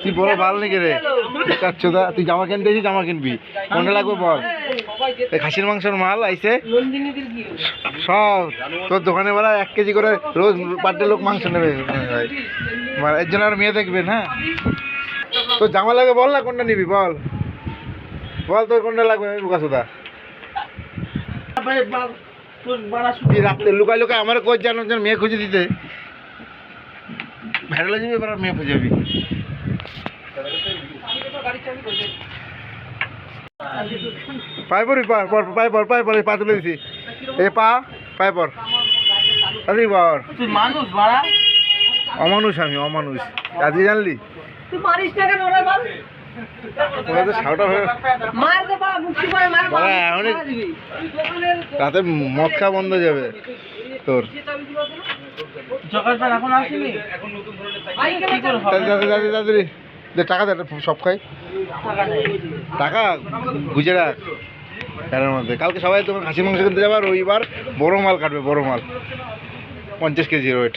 তুই বড় ভালো নাকি রে কাচ্চোদা, তুই জামা কিনতে এসেছিস, জামা কিনবি কোনটা লাগবে বল। এই খাসির মাংসের মাল আইছে সব, তোর দোকানে বেলা 1 কেজি করে রোজ পার ডে লোক মাংস নেবে, এর জন্য আর মেয়ে দেখবেন। হ্যাঁ তোর জামা লাগে বল না, কোনটা নিবি বল, বল তোর কোনটা লাগবে কাচ্চোদা। তুই রাত্রে লুকাই লুকাই আমার কোচ জানো মেয়ে খুঁজে দিতে, ভেড়ালে যাবি এবার মেয়ে খুঁজে যাবি। পাই পড়ি পাই পর পা তুলে দিছি, এ পাই পর তাড়াতাড়ি পর। অমানুষ আমি অমানুষ, আজকে জানলি রাতে মদ খাওয়া বন্ধ হয়ে যাবে তোর। তাড়াতাড়ি টাকা দে, সব খাই টাকা গুজে রাখ প্যারের মধ্যে। কালকে সবাই তোমার খাসি মাংস কিনতে যাবে, আর রবিবার বড় মাল কাটবে, বড় মাল 50 কেজি ওয়েট।